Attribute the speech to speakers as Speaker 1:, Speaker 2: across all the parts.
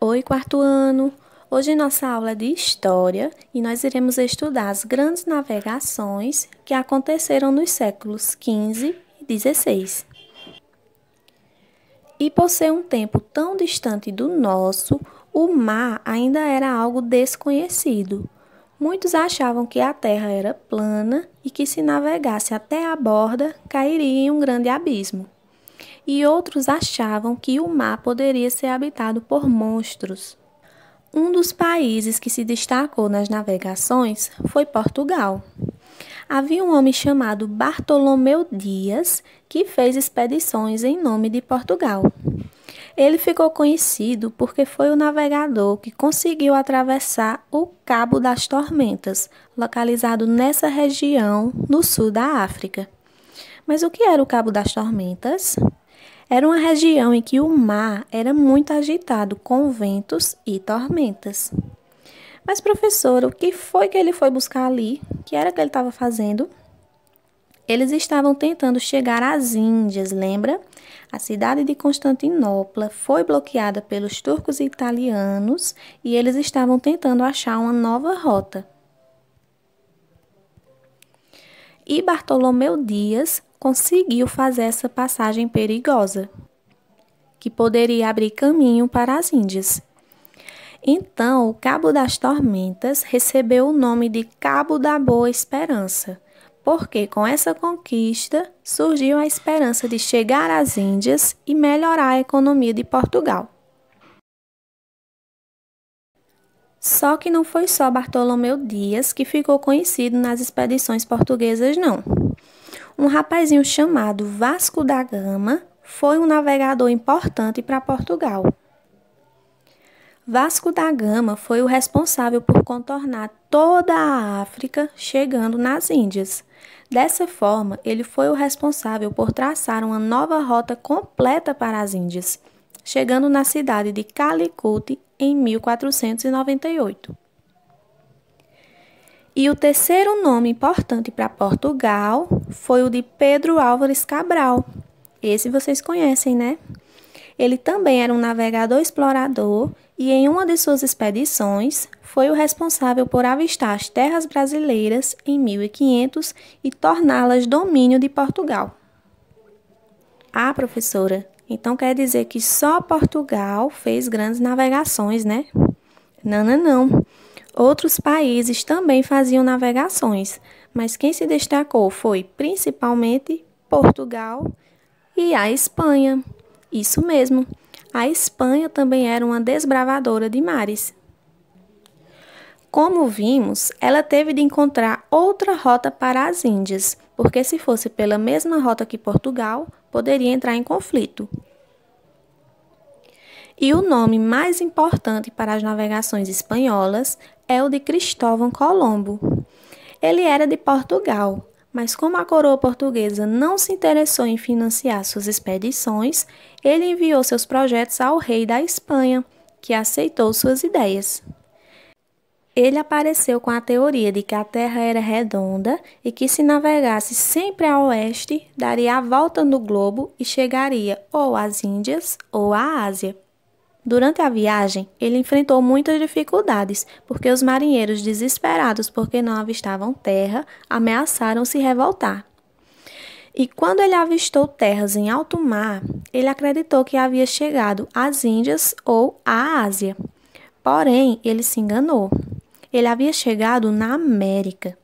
Speaker 1: Oi, quarto ano! Hoje nossa aula é de História e nós iremos estudar as grandes navegações que aconteceram nos séculos XV e XVI. E por ser um tempo tão distante do nosso, o mar ainda era algo desconhecido. Muitos achavam que a terra era plana e que se navegasse até a borda, cairia em um grande abismo. E outros achavam que o mar poderia ser habitado por monstros. Um dos países que se destacou nas navegações foi Portugal. Havia um homem chamado Bartolomeu Dias que fez expedições em nome de Portugal. Ele ficou conhecido porque foi o navegador que conseguiu atravessar o Cabo das Tormentas, localizado nessa região no sul da África. Mas o que era o Cabo das Tormentas? Era uma região em que o mar era muito agitado com ventos e tormentas. Mas, professora, o que foi que ele foi buscar ali? O que era que ele estava fazendo? Eles estavam tentando chegar às Índias, lembra? A cidade de Constantinopla foi bloqueada pelos turcos e italianos e eles estavam tentando achar uma nova rota. E Bartolomeu Dias conseguiu fazer essa passagem perigosa, que poderia abrir caminho para as Índias. Então, o Cabo das Tormentas recebeu o nome de Cabo da Boa Esperança, porque com essa conquista surgiu a esperança de chegar às Índias e melhorar a economia de Portugal. Só que não foi só Bartolomeu Dias que ficou conhecido nas expedições portuguesas, não. Um rapazinho chamado Vasco da Gama foi um navegador importante para Portugal. Vasco da Gama foi o responsável por contornar toda a África, chegando nas Índias. Dessa forma, ele foi o responsável por traçar uma nova rota completa para as Índias, chegando na cidade de Calicut em 1498. E o terceiro nome importante para Portugal foi o de Pedro Álvares Cabral. Esse vocês conhecem, né? Ele também era um navegador explorador e em uma de suas expedições foi o responsável por avistar as terras brasileiras em 1500 e torná-las domínio de Portugal. Ah, professora, então quer dizer que só Portugal fez grandes navegações, né? Não. Outros países também faziam navegações, mas quem se destacou foi principalmente Portugal e a Espanha. Isso mesmo, a Espanha também era uma desbravadora de mares. Como vimos, ela teve de encontrar outra rota para as Índias, porque se fosse pela mesma rota que Portugal, poderia entrar em conflito. E o nome mais importante para as navegações espanholas é o de Cristóvão Colombo. Ele era de Portugal, mas como a coroa portuguesa não se interessou em financiar suas expedições, ele enviou seus projetos ao rei da Espanha, que aceitou suas ideias. Ele apareceu com a teoria de que a Terra era redonda e que se navegasse sempre a oeste, daria a volta no globo e chegaria ou às Índias ou à Ásia. Durante a viagem, ele enfrentou muitas dificuldades, porque os marinheiros, desesperados porque não avistavam terra, ameaçaram se revoltar. E quando ele avistou terras em alto mar, ele acreditou que havia chegado às Índias ou à Ásia. Porém, ele se enganou. Ele havia chegado na América.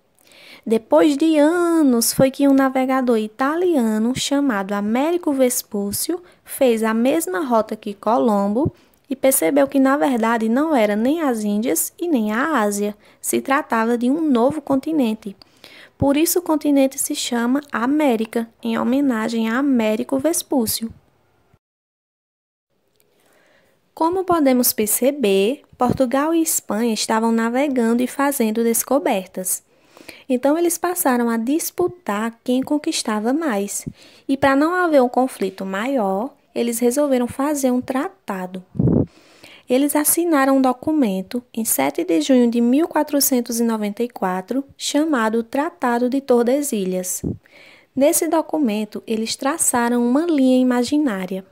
Speaker 1: Depois de anos, foi que um navegador italiano chamado Américo Vespúcio fez a mesma rota que Colombo e percebeu que, na verdade, não era nem as Índias e nem a Ásia. Se tratava de um novo continente. Por isso o continente se chama América, em homenagem a Américo Vespúcio. Como podemos perceber, Portugal e Espanha estavam navegando e fazendo descobertas. Então, eles passaram a disputar quem conquistava mais. E para não haver um conflito maior, eles resolveram fazer um tratado. Eles assinaram um documento em 7 de junho de 1494, chamado Tratado de Tordesilhas. Nesse documento, eles traçaram uma linha imaginária.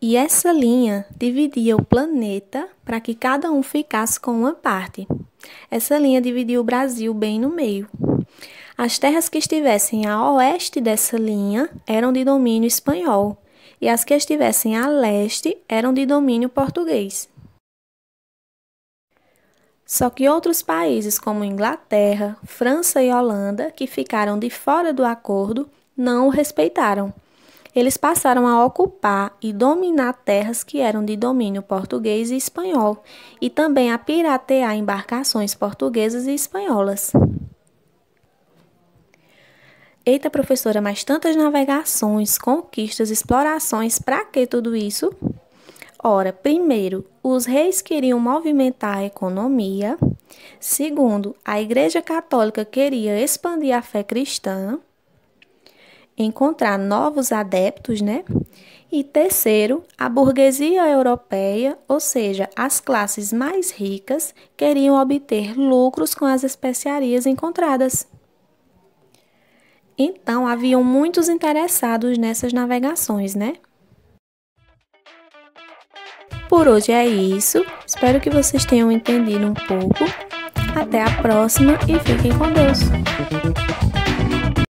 Speaker 1: E essa linha dividia o planeta para que cada um ficasse com uma parte. Essa linha dividia o Brasil bem no meio. As terras que estivessem a oeste dessa linha eram de domínio espanhol, e as que estivessem a leste eram de domínio português. Só que outros países, como Inglaterra, França e Holanda, que ficaram de fora do acordo, não o respeitaram. Eles passaram a ocupar e dominar terras que eram de domínio português e espanhol, e também a piratear embarcações portuguesas e espanholas. Eita, professora, mas tantas navegações, conquistas, explorações, para que tudo isso? Ora, primeiro, os reis queriam movimentar a economia. Segundo, a Igreja Católica queria expandir a fé cristã, encontrar novos adeptos, né? E terceiro, a burguesia europeia, ou seja, as classes mais ricas, queriam obter lucros com as especiarias encontradas. Então, haviam muitos interessados nessas navegações, né? Por hoje é isso. Espero que vocês tenham entendido um pouco. Até a próxima e fiquem com Deus.